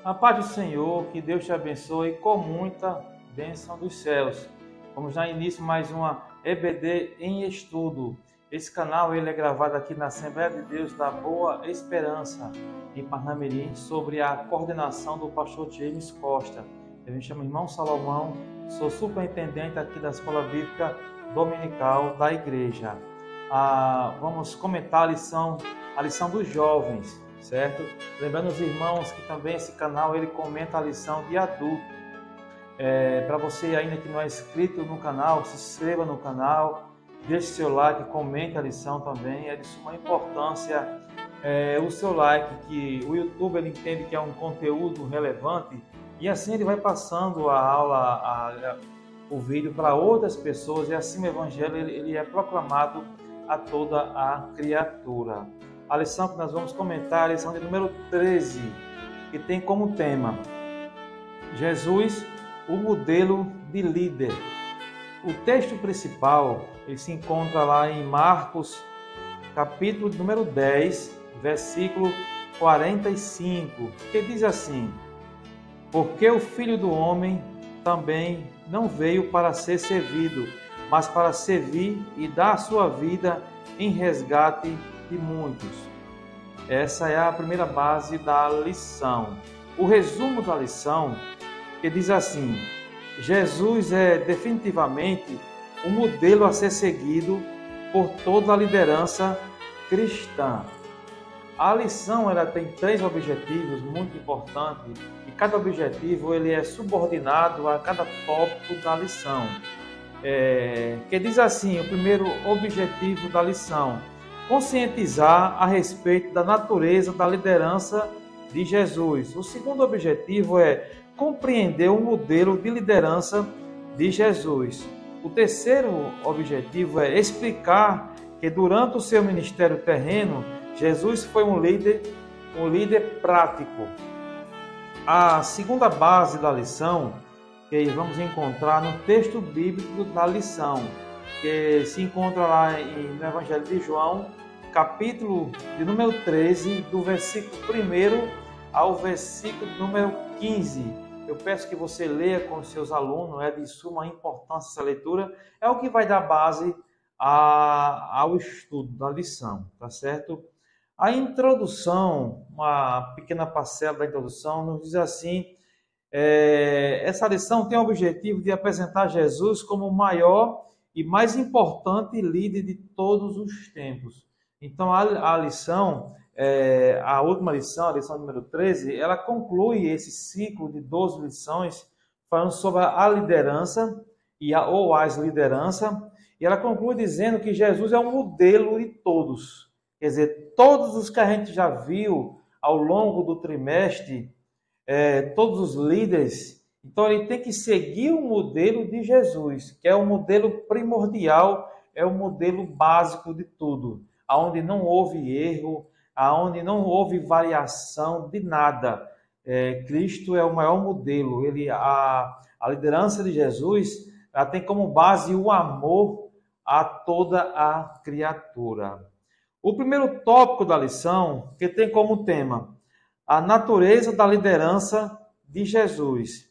A paz do Senhor, que Deus te abençoe com muita bênção dos céus. Vamos dar início a mais uma EBD em estudo. Esse canal ele é gravado aqui na Assembleia de Deus da Boa Esperança, em Parnamirim, sobre a coordenação do pastor James Costa. Eu me chamo Irmão Salomão, sou superintendente aqui da Escola Bíblica Dominical da Igreja. Vamos comentar a lição dos jovens, certo? Lembrando os irmãos que também esse canal ele comenta a lição de adulto. Para você ainda que não é inscrito no canal, se inscreva no canal, deixe seu like, comente a lição também. É de suma importância o seu like, que o YouTube ele entende que é um conteúdo relevante e assim ele vai passando a aula, o vídeo para outras pessoas e assim o evangelho ele é proclamado a toda a criatura. A lição que nós vamos comentar é a lição de número 13, que tem como tema Jesus, o modelo de líder. O texto principal ele se encontra lá em Marcos, capítulo número 10, versículo 45, que diz assim: porque o Filho do Homem também não veio para ser servido, mas para servir e dar a sua vida em resgate de muitos. Essa é a primeira base da lição. O resumo da lição que diz assim: Jesus é definitivamente um modelo a ser seguido por toda a liderança cristã. A lição ela tem 3 objetivos muito importantes e cada objetivo ele é subordinado a cada tópico da lição. Que diz assim, o primeiro objetivo da lição: conscientizar a respeito da natureza da liderança de Jesus. O segundo objetivo é compreender o modelo de liderança de Jesus. O terceiro objetivo é explicar que durante o seu ministério terreno, Jesus foi um líder prático. A segunda base da lição que vamos encontrar no texto bíblico da lição, que se encontra lá no Evangelho de João, capítulo de número 13, do versículo 1 ao versículo número 15. Eu peço que você leia com os seus alunos, é de suma importância essa leitura, é o que vai dar base ao estudo da lição, tá certo? A introdução, uma pequena parcela da introdução, nos diz assim: essa lição tem o objetivo de apresentar Jesus como o maior e mais importante líder de todos os tempos. Então, a lição, a última lição, a lição número 13, ela conclui esse ciclo de 12 lições falando sobre a liderança ou as lideranças, e ela conclui dizendo que Jesus é um modelo de todos. Quer dizer, todos os que a gente já viu ao longo do trimestre, todos os líderes, então ele tem que seguir o modelo de Jesus, que é o modelo primordial, é o modelo básico de tudo, aonde não houve erro, aonde não houve variação de nada. Cristo é o maior modelo. A liderança de Jesus ela tem como base o amor a toda a criatura. O primeiro tópico da lição, que tem como tema a natureza da liderança de Jesus.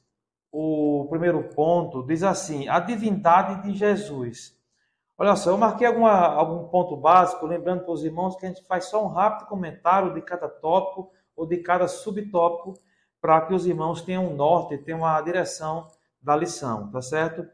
O primeiro ponto diz assim: a divindade de Jesus. Olha só, eu marquei algum ponto básico, lembrando para os irmãos que a gente faz só um rápido comentário de cada tópico ou de cada subtópico, para que os irmãos tenham um norte, tenham uma direção da lição, tá certo?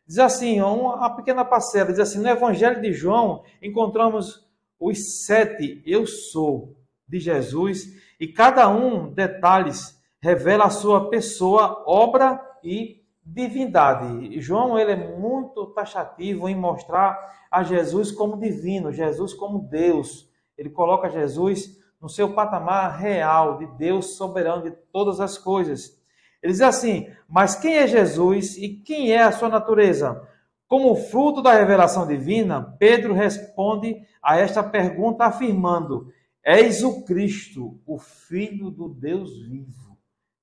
Diz assim, uma pequena parcela, diz assim: no Evangelho de João encontramos os 7 eu sou de Jesus e cada detalhes revela a sua pessoa, obra e divindade. João ele é muito taxativo em mostrar a Jesus como divino, Jesus como Deus. Ele coloca Jesus no seu patamar real de Deus soberano de todas as coisas. Ele diz assim: mas quem é Jesus e quem é a sua natureza? Como fruto da revelação divina, Pedro responde a esta pergunta afirmando: eis o Cristo, o Filho do Deus vivo.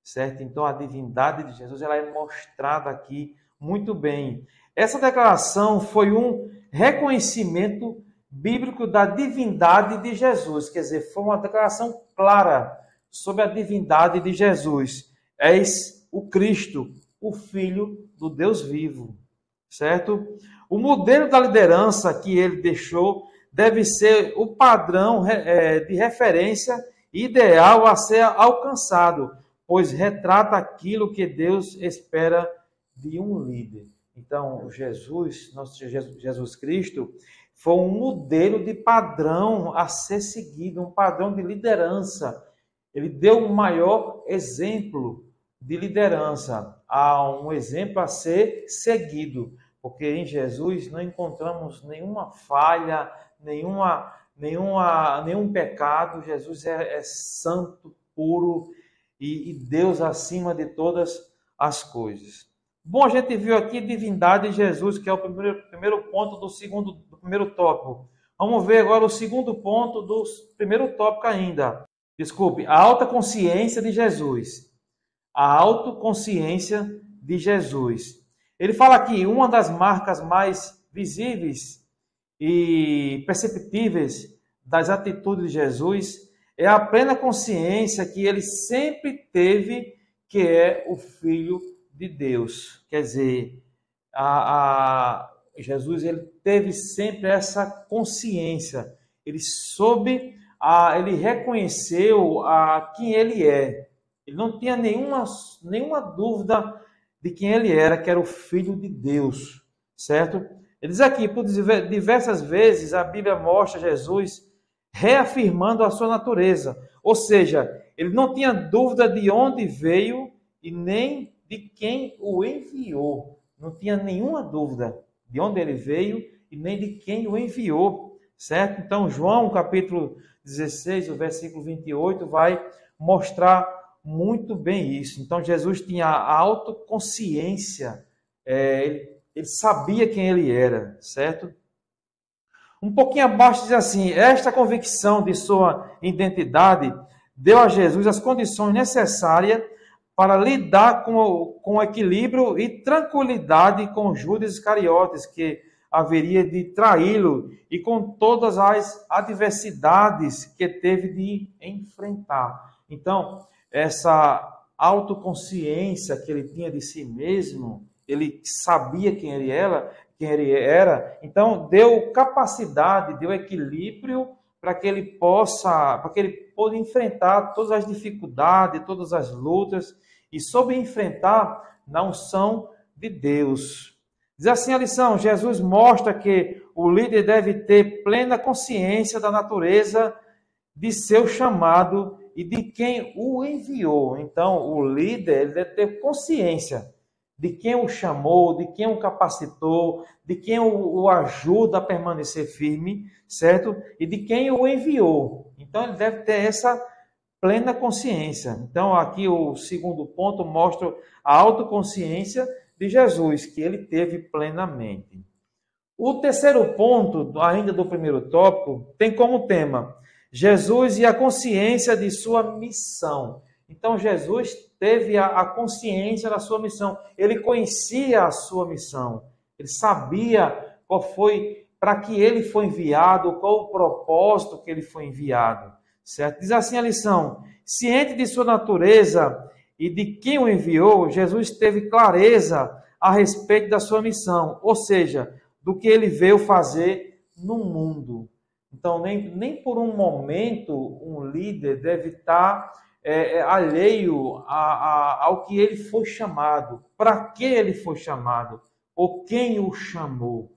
Certo? Então a divindade de Jesus ela é mostrada aqui muito bem. Essa declaração foi um reconhecimento bíblico da divindade de Jesus, quer dizer, foi uma declaração clara sobre a divindade de Jesus. és o Cristo, o Filho do Deus vivo, certo? O modelo da liderança que ele deixou deve ser o padrão de referência ideal a ser alcançado, pois retrata aquilo que Deus espera de um líder. Então, nosso Jesus Cristo, foi um modelo de padrão a ser seguido, um padrão de liderança. Ele deu um maior exemplo de liderança, há um exemplo a ser seguido, porque em Jesus não encontramos nenhuma falha, nenhum pecado. Jesus é santo, puro e Deus acima de todas as coisas. Bom, a gente viu aqui divindade de Jesus, que é o primeiro ponto do primeiro tópico. Vamos ver agora o segundo ponto do primeiro tópico ainda. Desculpe, a autoconsciência de Jesus. A autoconsciência de Jesus. Ele fala aqui, uma das marcas mais visíveis e perceptíveis das atitudes de Jesus é a plena consciência que ele sempre teve que é o Filho de Deus. Quer dizer, Jesus ele teve sempre essa consciência. Ele soube, ele reconheceu quem ele é. Ele não tinha nenhuma dúvida de quem ele era, que era o Filho de Deus, certo? Ele diz aqui, por diversas vezes, a Bíblia mostra Jesus reafirmando a sua natureza. Ou seja, ele não tinha dúvida de onde veio e nem de quem o enviou. Não tinha nenhuma dúvida de onde ele veio e nem de quem o enviou, certo? Então, João, capítulo 16, o versículo 28, vai mostrar muito bem isso. Então, Jesus tinha a autoconsciência, ele sabia quem ele era, certo? Um pouquinho abaixo diz assim, esta convicção de sua identidade deu a Jesus as condições necessárias para lidar com equilíbrio e tranquilidade com Judas Iscariotes, que haveria de traí-lo, e com todas as adversidades que teve de enfrentar. Então, essa autoconsciência que ele tinha de si mesmo, ele sabia quem ele era, então deu capacidade, deu equilíbrio para que ele pôde enfrentar todas as dificuldades, todas as lutas, e soube enfrentar na unção de Deus. Diz assim a lição, Jesus mostra que o líder deve ter plena consciência da natureza de seu chamado e de quem o enviou. Então, o líder ele deve ter consciência de quem o chamou, de quem o capacitou, de quem o ajuda a permanecer firme, certo? E de quem o enviou. Então, ele deve ter essa plena consciência. Então, aqui o segundo ponto mostra a autoconsciência de Jesus, que ele teve plenamente. O terceiro ponto, ainda do primeiro tópico, tem como tema Jesus e a consciência de sua missão. Então, Jesus teve a consciência da sua missão. Ele conhecia a sua missão. Ele sabia para que ele foi enviado, qual o propósito que ele foi enviado. Certo? Diz assim a lição, ciente de sua natureza e de quem o enviou, Jesus teve clareza a respeito da sua missão, ou seja, do que ele veio fazer no mundo. Então, nem por um momento um líder deve estar alheio ao que ele foi chamado, para que ele foi chamado, ou quem o chamou.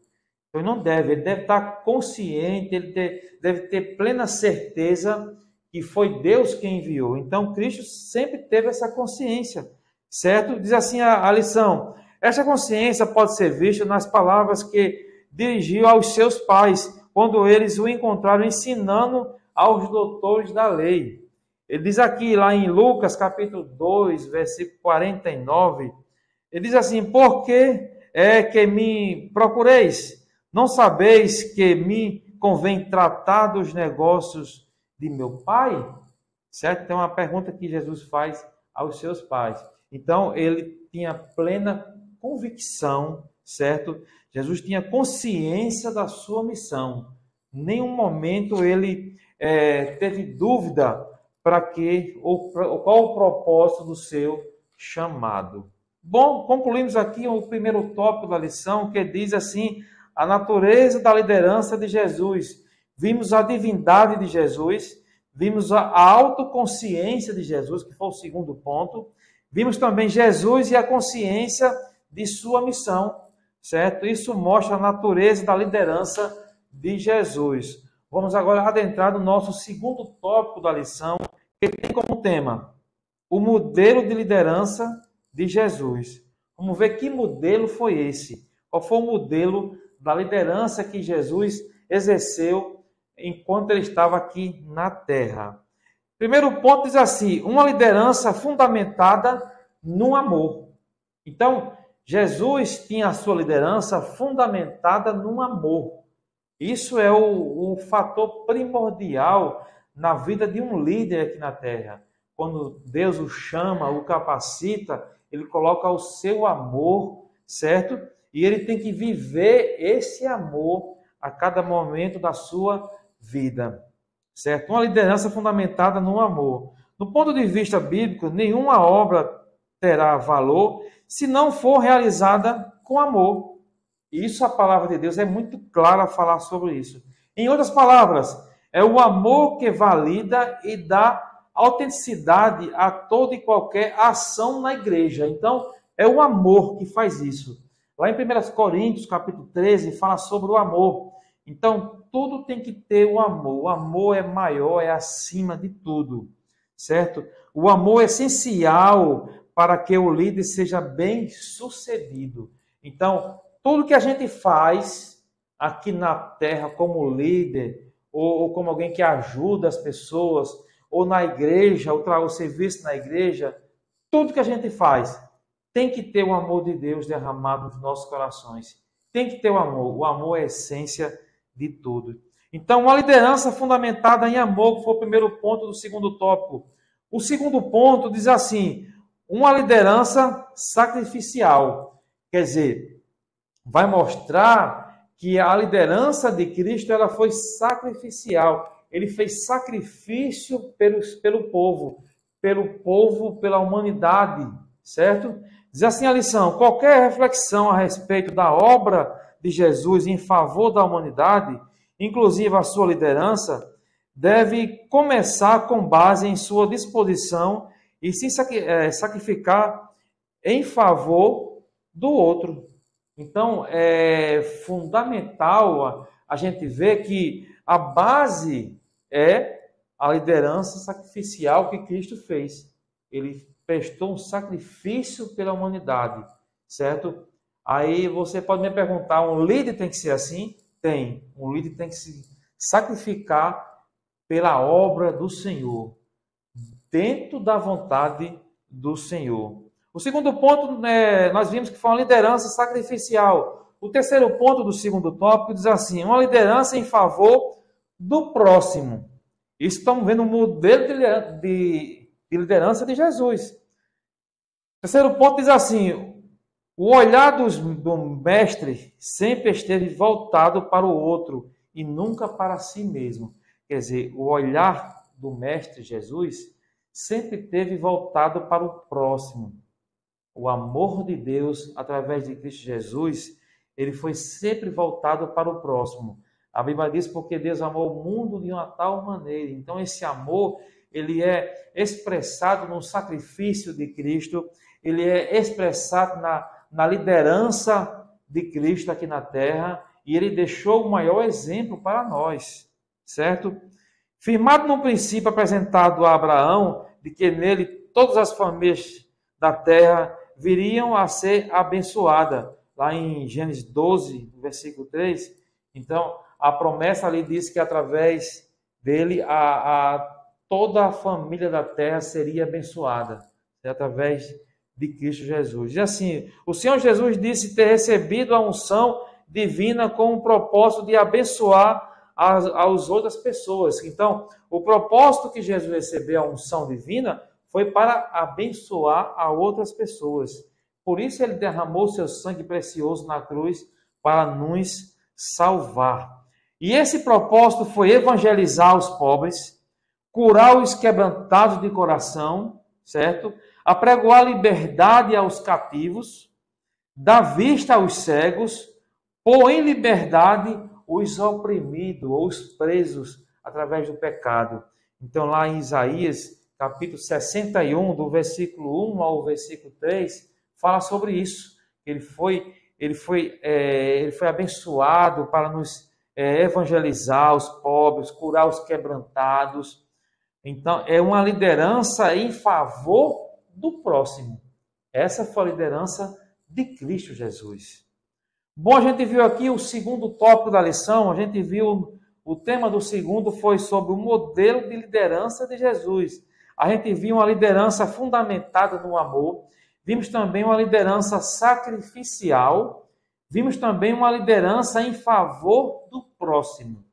Então, ele deve estar consciente, ele deve ter plena certeza que foi Deus quem enviou. Então, Cristo sempre teve essa consciência, certo? Diz assim a lição, essa consciência pode ser vista nas palavras que dirigiu aos seus pais, quando eles o encontraram ensinando aos doutores da lei. Ele diz aqui, lá em Lucas, capítulo 2, versículo 49, ele diz assim, por que é que me procureis? Não sabeis que me convém tratar dos negócios de meu Pai? Certo? Tem uma pergunta que Jesus faz aos seus pais. Então, ele tinha plena convicção, certo? Jesus tinha consciência da sua missão. Em nenhum momento ele teve dúvida qual o propósito do seu chamado. Bom, concluímos aqui o primeiro tópico da lição, que diz assim, a natureza da liderança de Jesus. Vimos a divindade de Jesus, vimos a autoconsciência de Jesus, que foi o segundo ponto. Vimos também Jesus e a consciência de sua missão, certo? Isso mostra a natureza da liderança de Jesus. Vamos agora adentrar no nosso segundo tópico da lição, que tem como tema o modelo de liderança de Jesus. Vamos ver que modelo foi esse. Qual foi o modelo da liderança que Jesus exerceu enquanto ele estava aqui na terra? Primeiro ponto diz assim, uma liderança fundamentada no amor. Então, Jesus tinha a sua liderança fundamentada no amor. Isso é o fator primordial na vida de um líder aqui na terra. Quando Deus o chama, o capacita, ele coloca o seu amor, certo? E ele tem que viver esse amor a cada momento da sua vida, certo? Uma liderança fundamentada no amor. Do ponto de vista bíblico, nenhuma obra terá valor se não for realizada com amor. Isso a palavra de Deus é muito clara a falar sobre isso. Em outras palavras, é o amor que valida e dá autenticidade a toda e qualquer ação na igreja. Então, é o amor que faz isso. Lá em 1 Coríntios, capítulo 13, fala sobre o amor. Então, tudo tem que ter o amor. O amor é maior, é acima de tudo, certo? O amor é essencial para que o líder seja bem sucedido. Então, tudo que a gente faz aqui na terra como líder, ou como alguém que ajuda as pessoas, ou na igreja, ou o serviço na igreja, tudo que a gente faz tem que ter o amor de Deus derramado nos nossos corações. Tem que ter o amor. O amor é a essência de tudo. Então, uma liderança fundamentada em amor, que foi o primeiro ponto do segundo tópico. O segundo ponto diz assim, uma liderança sacrificial. Quer dizer, vai mostrar que a liderança de Cristo ela foi sacrificial. Ele fez sacrifício pelo povo, pela humanidade, certo? Diz assim a lição, qualquer reflexão a respeito da obra de Jesus em favor da humanidade, inclusive a sua liderança, deve começar com base em sua disposição e se sacrificar em favor do outro. Então, é fundamental a gente ver que a base é a liderança sacrificial que Cristo fez. Ele prestou um sacrifício pela humanidade, certo? Aí você pode me perguntar, um líder tem que ser assim? Tem. Um líder tem que se sacrificar pela obra do Senhor, dentro da vontade do Senhor. O segundo ponto, nós vimos que foi uma liderança sacrificial. O terceiro ponto do segundo tópico diz assim, uma liderança em favor do próximo. Isso estamos vendo o modelo de liderança de Jesus. O terceiro ponto diz assim, o olhar do mestre sempre esteve voltado para o outro e nunca para si mesmo. Quer dizer, o olhar do mestre Jesus sempre esteve voltado para o próximo. O amor de Deus, através de Cristo Jesus, ele foi sempre voltado para o próximo. A Bíblia diz, porque Deus amou o mundo de uma tal maneira. Então, esse amor, ele é expressado no sacrifício de Cristo, ele é expressado na liderança de Cristo aqui na terra, e ele deixou o maior exemplo para nós, certo? Firmado no princípio apresentado a Abraão, de que nele todas as famílias da terra viriam a ser abençoadas, lá em Gênesis 12, versículo 3. Então, a promessa ali diz que através dele toda a família da terra seria abençoada, através de Cristo Jesus. E assim, o Senhor Jesus disse ter recebido a unção divina com o propósito de abençoar as outras pessoas. Então, o propósito que Jesus recebeu a unção divina foi para abençoar a outras pessoas. Por isso ele derramou seu sangue precioso na cruz para nos salvar. E esse propósito foi evangelizar os pobres, curar os quebrantados de coração, certo? apregoar liberdade aos cativos, dar vista aos cegos, pôr em liberdade os oprimidos ou os presos através do pecado. Então, lá em Isaías, capítulo 61, do versículo 1 ao versículo 3, fala sobre isso. Ele foi abençoado para nos evangelizar os pobres, curar os quebrantados. Então, é uma liderança em favor do próximo. Essa foi a liderança de Cristo Jesus. Bom, a gente viu aqui o segundo tópico da lição, a gente viu o tema do segundo foi sobre o modelo de liderança de Jesus. A gente viu uma liderança fundamentada no amor, vimos também uma liderança sacrificial, vimos também uma liderança em favor do próximo.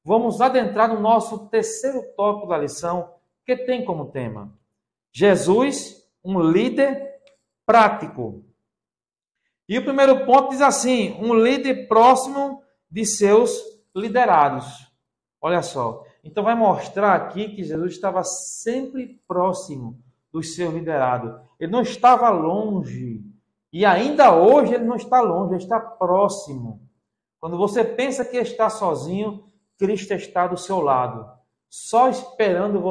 Vamos adentrar no nosso terceiro tópico da lição, que tem como tema Jesus, um líder prático. E o primeiro ponto diz assim, um líder próximo de seus liderados. Olha só, então vai mostrar aqui que Jesus estava sempre próximo dos seus liderados. Ele não estava longe. E ainda hoje ele não está longe, ele está próximo. Quando você pensa que está sozinho, Cristo está do seu lado, só esperando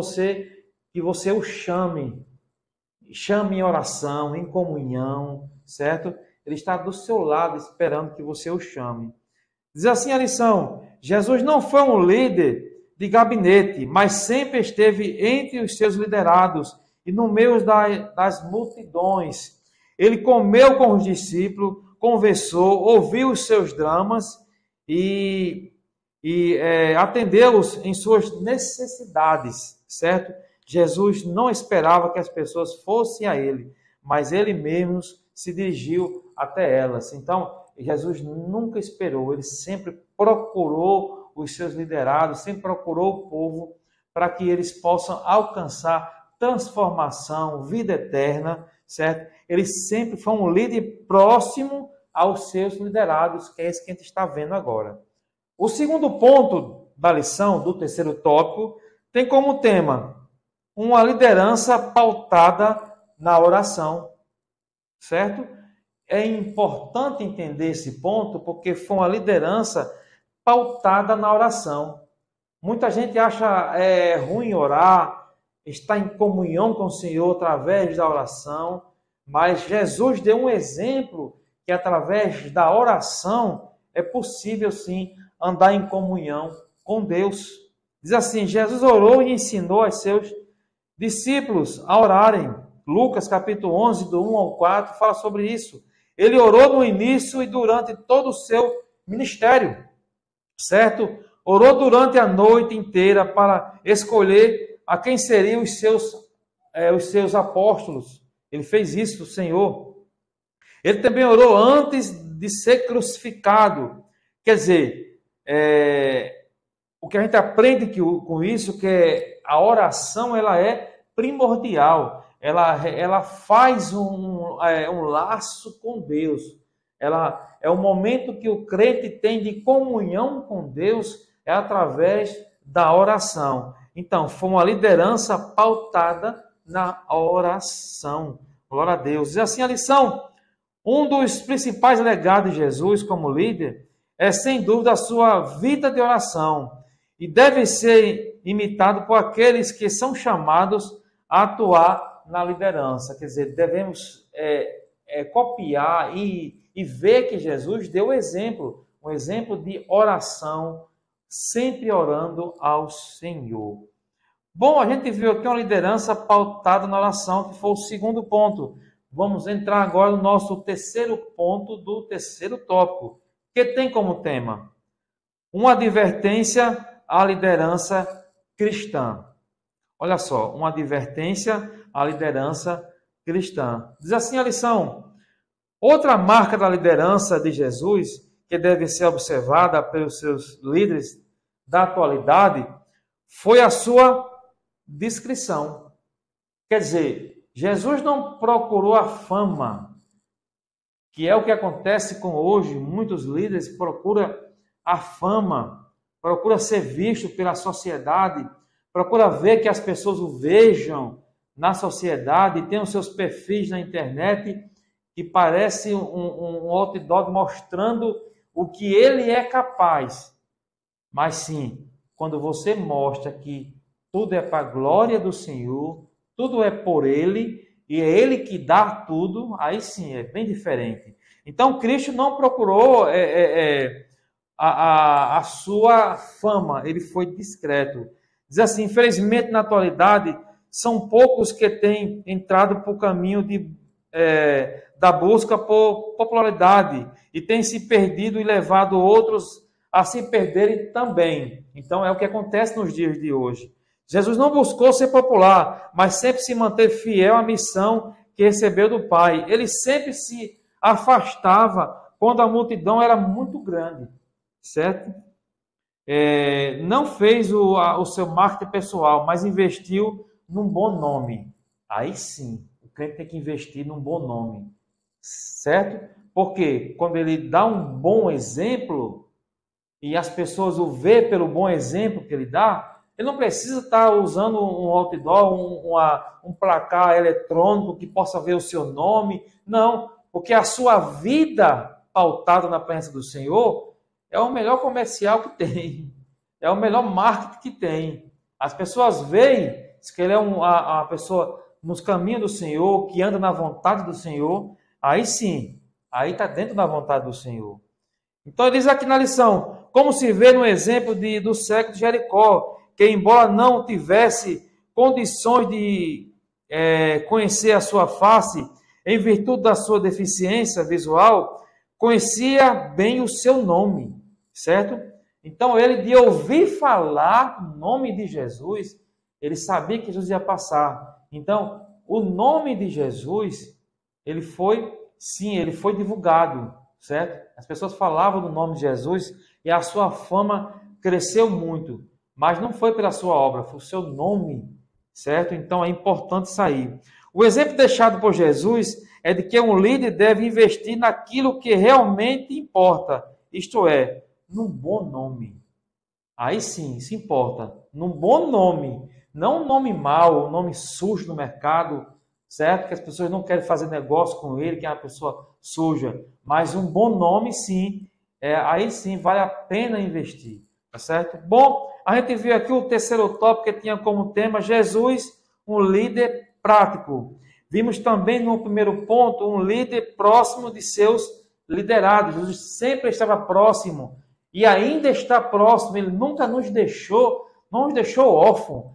que você o chame. Chame em oração, em comunhão, certo? Ele está do seu lado esperando que você o chame. Diz assim a lição, Jesus não foi um líder de gabinete, mas sempre esteve entre os seus liderados e no meio das multidões. Ele comeu com os discípulos, conversou, ouviu os seus dramas e atendê-los em suas necessidades, certo? Jesus não esperava que as pessoas fossem a ele, mas ele mesmo se dirigiu até elas. Então, Jesus nunca esperou, ele sempre procurou os seus liderados, sempre procurou o povo para que eles possam alcançar transformação, vida eterna, certo? Ele sempre foi um líder próximo aos seus liderados, que é esse que a gente está vendo agora. O segundo ponto da lição, do terceiro tópico, tem como tema uma liderança pautada na oração, certo? É importante entender esse ponto porque foi uma liderança pautada na oração. Muita gente acha ruim orar, estar em comunhão com o Senhor através da oração, mas Jesus deu um exemplo que através da oração é possível sim andar em comunhão com Deus. Diz assim, Jesus orou e ensinou aos seus discípulos a orarem. Lucas capítulo 11, do 1 ao 4, fala sobre isso. Ele orou no início e durante todo o seu ministério, certo? Orou durante a noite inteira para escolher a quem seriam os seus apóstolos. Ele fez isso, o Senhor. Ele também orou antes de ser crucificado. Quer dizer, o que a gente aprende com isso, que a oração ela é primordial. Ela faz um laço com Deus. Ela é o momento que o crente tem de comunhão com Deus, é através da oração. Então, foi uma liderança pautada na oração. Glória a Deus. Diz assim a lição, um dos principais legados de Jesus como líder é, sem dúvida, a sua vida de oração e deve ser imitado por aqueles que são chamados a atuar na liderança. Quer dizer, devemos copiar e ver que Jesus deu exemplo, um exemplo de oração, sempre orando ao Senhor. Bom, a gente viu aqui uma liderança pautada na oração, que foi o segundo ponto. Vamos entrar agora no nosso terceiro ponto do terceiro tópico, que tem como tema uma advertência à liderança cristã. Olha só, uma advertência à liderança cristã. Diz assim a lição, outra marca da liderança de Jesus, que deve ser observada pelos seus líderes da atualidade, foi a sua discrição. Quer dizer, Jesus não procurou a fama, que é o que acontece com hoje. Muitos líderes procuram a fama, procuram ser visto pela sociedade, procura ver que as pessoas o vejam, na sociedade, tem os seus perfis na internet, que parece um outdoor mostrando o que ele é capaz. Mas sim, quando você mostra que tudo é para a glória do Senhor, tudo é por Ele, e é Ele que dá tudo, aí sim, é bem diferente. Então, Cristo não procurou a sua fama, ele foi discreto. Diz assim, infelizmente, na atualidade, são poucos que têm entrado para o caminho da busca por popularidade e têm se perdido e levado outros a se perderem também. Então, é o que acontece nos dias de hoje. Jesus não buscou ser popular, mas sempre se manteve fiel à missão que recebeu do Pai. Ele sempre se afastava quando a multidão era muito grande, certo? Não fez o seu marketing pessoal, mas investiu num bom nome. Aí sim, o crente tem que investir num bom nome, certo? Porque quando ele dá um bom exemplo e as pessoas o vê pelo bom exemplo que ele dá, ele não precisa estar usando um outdoor, um placar eletrônico que possa ver o seu nome. Não, porque a sua vida pautada na presença do Senhor é o melhor comercial que tem. É o melhor marketing que tem. As pessoas veem que ele é uma pessoa nos caminhos do Senhor, que anda na vontade do Senhor. Aí sim, aí está dentro da vontade do Senhor. Então ele diz aqui na lição, como se vê no exemplo do cego de Jericó, que embora não tivesse condições de conhecer a sua face, em virtude da sua deficiência visual, conhecia bem o seu nome, certo? Então ele, de ouvir falar o nome de Jesus, ele sabia que Jesus ia passar. Então, o nome de Jesus, ele foi divulgado, certo? As pessoas falavam do nome de Jesus e a sua fama cresceu muito. Mas não foi pela sua obra, foi o seu nome, certo? Então é importante sair. O exemplo deixado por Jesus é de que um líder deve investir naquilo que realmente importa, isto é, num bom nome. Aí sim, isso importa. Num bom nome, não um nome mau, um nome sujo no mercado, certo? Que as pessoas não querem fazer negócio com ele, que é uma pessoa suja. Mas um bom nome, sim, aí sim vale a pena investir, tá certo? Bom, a gente viu aqui o terceiro tópico que tinha como tema Jesus, um líder prático. Vimos também no primeiro ponto um líder próximo de seus liderados. Jesus sempre estava próximo e ainda está próximo. Ele nunca não nos deixou órfãos.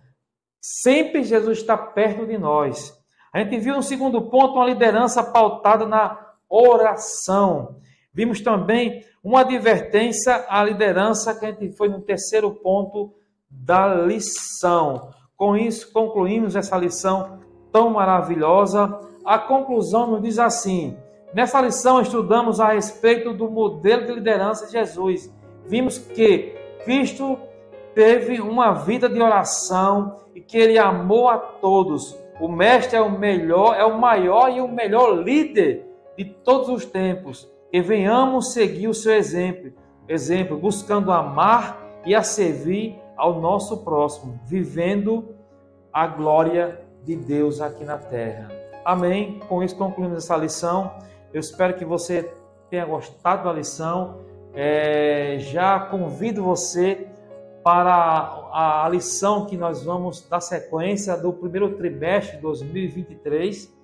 Sempre Jesus está perto de nós. A gente viu no segundo ponto uma liderança pautada na oração. Vimos também uma advertência à liderança, que a gente foi no terceiro ponto da lição. Com isso, concluímos essa lição tão maravilhosa. A conclusão nos diz assim: nessa lição estudamos a respeito do modelo de liderança de Jesus. Vimos que Cristo teve uma vida de oração e que ele amou a todos. O mestre é o maior e o melhor líder de todos os tempos. E venhamos seguir o seu exemplo, buscando amar e a servir ao nosso próximo, vivendo a glória de Deus aqui na terra. Amém? Com isso concluímos essa lição. Eu espero que você tenha gostado da lição. Já convido você para a lição que nós vamos dar sequência do primeiro trimestre de 2023.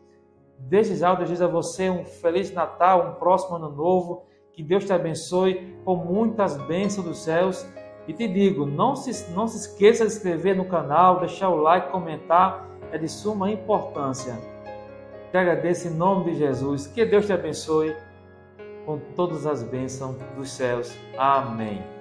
Desde já eu desejo a você um Feliz Natal, um próximo Ano Novo, que Deus te abençoe com muitas bênçãos dos céus. E te digo, não se esqueça de se inscrever no canal, deixar o like, comentar, é de suma importância. Te agradeço em nome de Jesus, que Deus te abençoe com todas as bênçãos dos céus. Amém.